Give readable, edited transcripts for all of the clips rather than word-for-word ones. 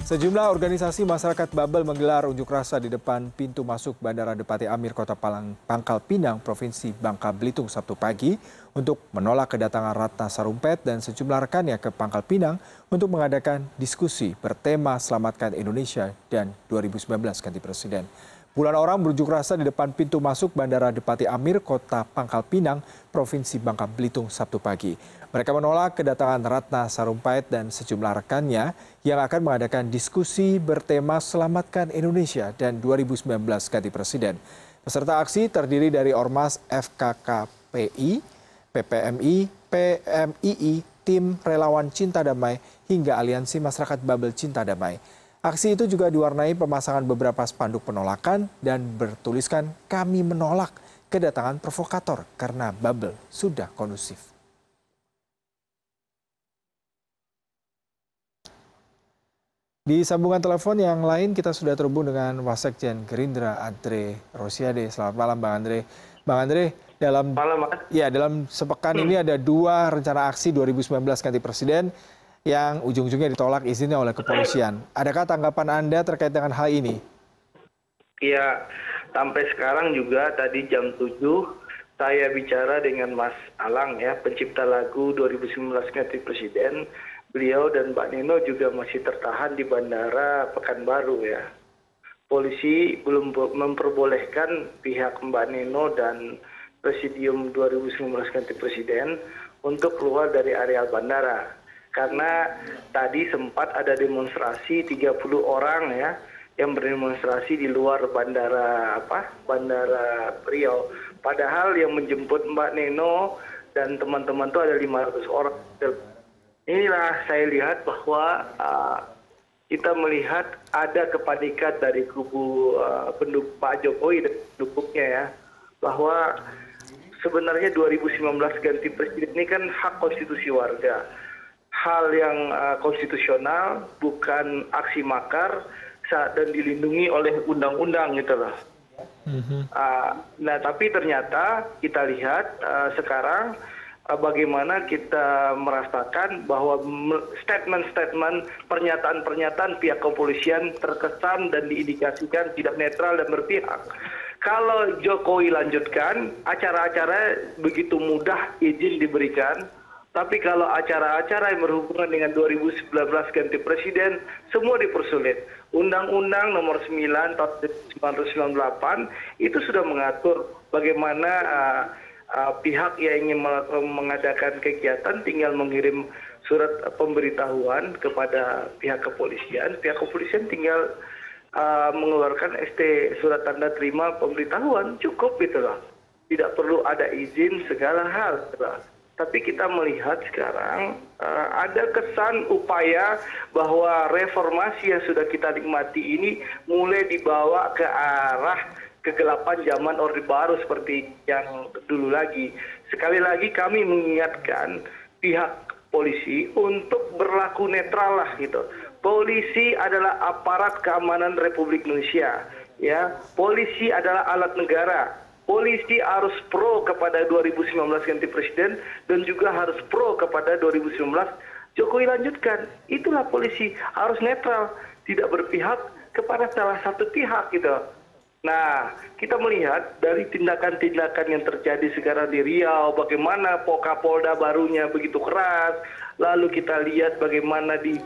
Sejumlah organisasi masyarakat Babel menggelar unjuk rasa di depan pintu masuk Bandara Depati Amir Kota Pangkal Pinang, Provinsi Bangka Belitung Sabtu pagi untuk menolak kedatangan Ratna Sarumpait dan sejumlah rekannya ke Pangkal Pinang untuk mengadakan diskusi bertema Selamatkan Indonesia dan 2019 ganti presiden. Puluhan orang berunjuk rasa di depan pintu masuk Bandara Depati Amir, Kota Pangkal Pinang, Provinsi Bangka Belitung Sabtu pagi. Mereka menolak kedatangan Ratna Sarumpait dan sejumlah rekannya yang akan mengadakan diskusi bertema Selamatkan Indonesia dan 2019 ganti presiden. Peserta aksi terdiri dari Ormas FKKPI, PPMI, PMII, Tim Relawan Cinta Damai, hingga Aliansi Masyarakat Babel Cinta Damai. Aksi itu juga diwarnai pemasangan beberapa spanduk penolakan dan bertuliskan "Kami menolak kedatangan provokator karena Babel sudah kondusif". Di sambungan telepon yang lain kita sudah terhubung dengan Wasekjen Gerindra Andre Rosiade. Selamat malam Bang Andre. Bang Andre, dalam sepekan ini ada dua rencana aksi 2019 ganti presiden yang ujung-ujungnya ditolak izinnya oleh kepolisian. Adakah tanggapan Anda terkait dengan hal ini? Ya, sampai sekarang juga tadi jam 7 saya bicara dengan Mas Alang ya, pencipta lagu 2019 ganti presiden. Beliau dan Mbak Neno juga masih tertahan di Bandara Pekanbaru ya. Polisi belum memperbolehkan pihak Mbak Neno dan Presidium 2019 ganti presiden untuk keluar dari areal bandara. Karena tadi sempat ada demonstrasi 30 orang ya yang berdemonstrasi di luar bandara Riau. Padahal yang menjemput Mbak Neno dan teman-teman itu ada 500 orang. Inilah saya lihat bahwa kita melihat ada kepanikan dari kubu pendukung Pak Jokowi dan pendukungnya ya, bahwa sebenarnya 2019 ganti presiden ini kan hak konstitusi warga. Hal yang konstitusional, bukan aksi makar dan dilindungi oleh undang-undang gitu loh. Nah tapi ternyata kita lihat sekarang bagaimana kita merasakan bahwa statement-statement, pernyataan-pernyataan pihak kepolisian terkesan dan diindikasikan tidak netral dan berpihak. Kalau Jokowi lanjutkan, acara-acara begitu mudah izin diberikan. Tapi kalau acara-acara yang berhubungan dengan 2019 ganti presiden, semua dipersulit. Undang-Undang nomor 9 tahun 1998 itu sudah mengatur bagaimana pihak yang ingin mengadakan kegiatan tinggal mengirim surat pemberitahuan kepada pihak kepolisian. Pihak kepolisian tinggal mengeluarkan surat tanda terima pemberitahuan, cukup gitu loh. Tidak perlu ada izin segala hal gitu loh. Tapi kita melihat sekarang ada kesan upaya bahwa reformasi yang sudah kita nikmati ini mulai dibawa ke arah kegelapan zaman Orde Baru seperti yang dulu lagi. Sekali lagi kami mengingatkan pihak polisi untuk berlaku netral lah gitu. Polisi adalah aparat keamanan Republik Indonesia, ya. Polisi adalah alat negara. Polisi harus pro kepada 2019 ganti presiden dan juga harus pro kepada 2019 Jokowi lanjutkan. Itulah polisi, harus netral, tidak berpihak kepada salah satu pihak gitu. Nah, kita melihat dari tindakan-tindakan yang terjadi sekarang di Riau, bagaimana Kapolda barunya begitu keras, lalu kita lihat bagaimana di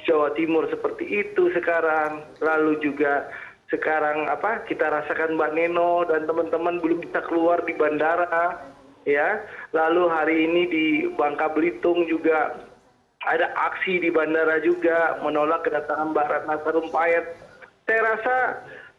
Jawa Timur seperti itu sekarang, lalu juga sekarang kita rasakan Mbak Neno dan teman-teman belum bisa keluar di bandara ya. Lalu hari ini di Bangka Belitung juga ada aksi di bandara juga menolak kedatangan Mbak Ratna Sarumpait. Saya rasa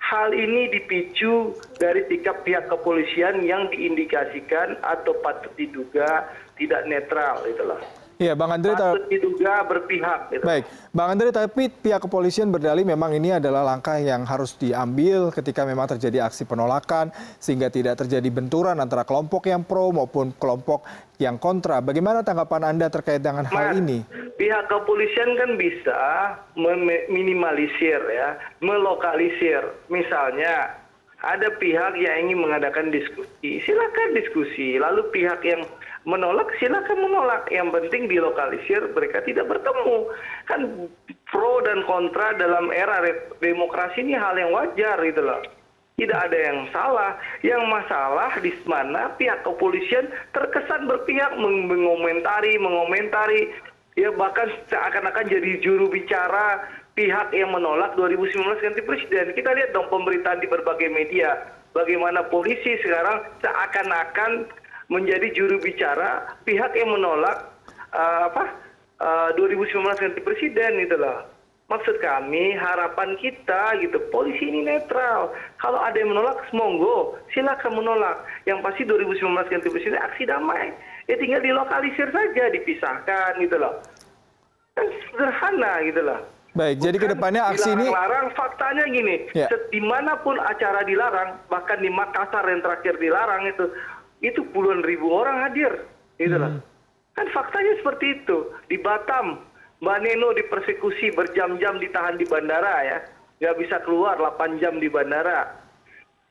hal ini dipicu dari sikap pihak kepolisian yang diindikasikan atau patut diduga tidak netral itulah. Iya, Bang Andre, patut diduga berpihak. Gitu. Baik, Bang Andre, tapi pihak kepolisian berdalih memang ini adalah langkah yang harus diambil ketika memang terjadi aksi penolakan sehingga tidak terjadi benturan antara kelompok yang pro maupun kelompok yang kontra. Bagaimana tanggapan Anda terkait dengan hal ini? Pihak kepolisian kan bisa meminimalisir ya, melokalisir. Misalnya ada pihak yang ingin mengadakan diskusi, silakan diskusi. Lalu pihak yang menolak silakan menolak, yang penting dilokalisir mereka tidak bertemu. Kan pro dan kontra dalam era demokrasi ini hal yang wajar gitu loh. Tidak ada yang salah. Yang masalah di mana pihak kepolisian terkesan berpihak mengomentari, ya bahkan seakan-akan jadi juru bicara pihak yang menolak 2019 ganti presiden. Kita lihat dong pemberitaan di berbagai media, bagaimana polisi sekarang seakan-akan menjadi juru bicara pihak yang menolak 2019 ganti presiden gitu loh. Maksud kami, harapan kita gitu, polisi ini netral. Kalau ada yang menolak, monggo, silakan menolak. Yang pasti 2019 ganti presiden aksi damai. Ya tinggal dilokalisir saja, dipisahkan gitu loh. Kan sederhana gitu loh. Baik, jadi kedepannya aksi ini... Dilarang, faktanya gini, dimanapun acara dilarang, bahkan di Makassar yang terakhir dilarang itu puluhan ribu orang hadir. Gitu loh. Kan faktanya seperti itu. Di Batam, Mbak Neno dipersekusi berjam-jam ditahan di bandara ya. Nggak bisa keluar 8 jam di bandara.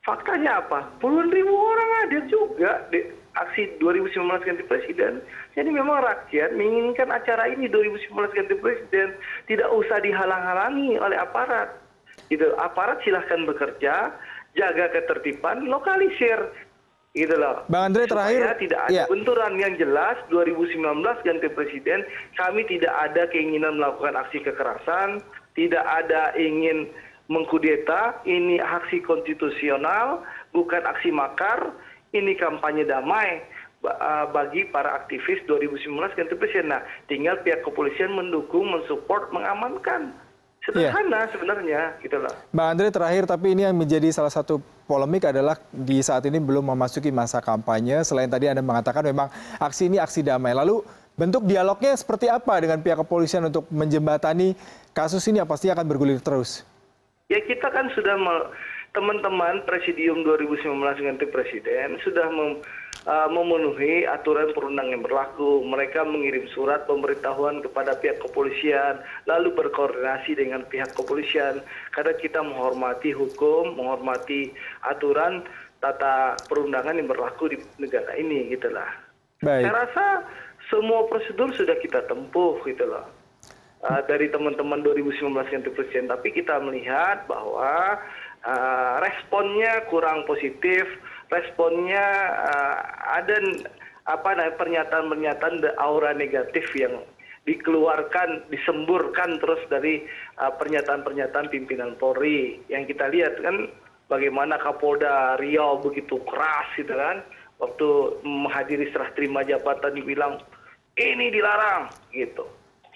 Faktanya apa? Puluhan ribu orang hadir juga di aksi 2019 ganti presiden. Jadi memang rakyat menginginkan acara ini 2019 ganti presiden. Tidak usah dihalang-halangi oleh aparat. Gitu. Aparat silahkan bekerja, jaga ketertiban, lokalisir. Gitu loh. Bang Andre terakhir, supaya tidak ada benturan yang jelas 2019 ganti presiden, kami tidak ada keinginan melakukan aksi kekerasan, tidak ada ingin mengkudeta, ini aksi konstitusional, bukan aksi makar, ini kampanye damai bagi para aktivis 2019 ganti presiden. Nah, tinggal pihak kepolisian mendukung, mensupport, mengamankan. Sederhana sebenarnya gitu loh. Mbak Andre terakhir, tapi ini yang menjadi salah satu polemik adalah di saat ini belum memasuki masa kampanye. Selain tadi Anda mengatakan memang aksi ini aksi damai. Lalu bentuk dialognya seperti apa dengan pihak kepolisian untuk menjembatani kasus ini yang pasti akan bergulir terus? Ya kita kan sudah teman-teman Presidium 2019 ganti presiden sudah memenuhi aturan perundang yang berlaku. Mereka mengirim surat pemberitahuan kepada pihak kepolisian, lalu berkoordinasi dengan pihak kepolisian. Karena kita menghormati hukum, menghormati aturan tata perundangan yang berlaku di negara ini, gitulah. Saya rasa semua prosedur sudah kita tempuh, gitulah. Dari teman-teman 2019 ganti presiden, tapi kita melihat bahwa responnya kurang positif. Responnya ada pernyataan-pernyataan aura negatif yang dikeluarkan, disemburkan terus dari pernyataan-pernyataan pimpinan Polri. Yang kita lihat kan bagaimana Kapolda Riau begitu keras gitu kan, waktu menghadiri serah terima jabatan dibilang ini dilarang gitu.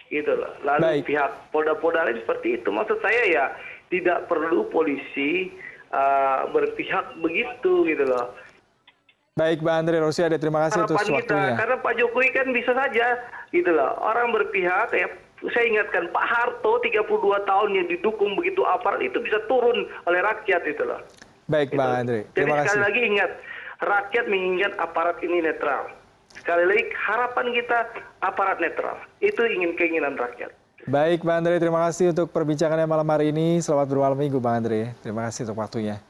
Gitu loh. Lalu pihak Polda-Polda lain seperti itu. Maksud saya ya tidak perlu polisi berpihak begitu gitu loh. Baik, Mbak Andre Rosiade, terima kasih atas waktunya. Karena Pak Jokowi kan bisa saja gitu loh. Orang berpihak ya, saya ingatkan Pak Harto 32 tahun yang didukung begitu aparat itu bisa turun oleh rakyat itu loh. Baik, gitu. Mbak Andre. Jadi sekali lagi ingat, rakyat menginginkan aparat ini netral. Sekali lagi harapan kita aparat netral. Itu keinginan rakyat. Baik, Mbak Andre, terima kasih untuk perbincangannya malam hari ini. Selamat bermalam minggu, Mbak Andre. Terima kasih untuk waktunya.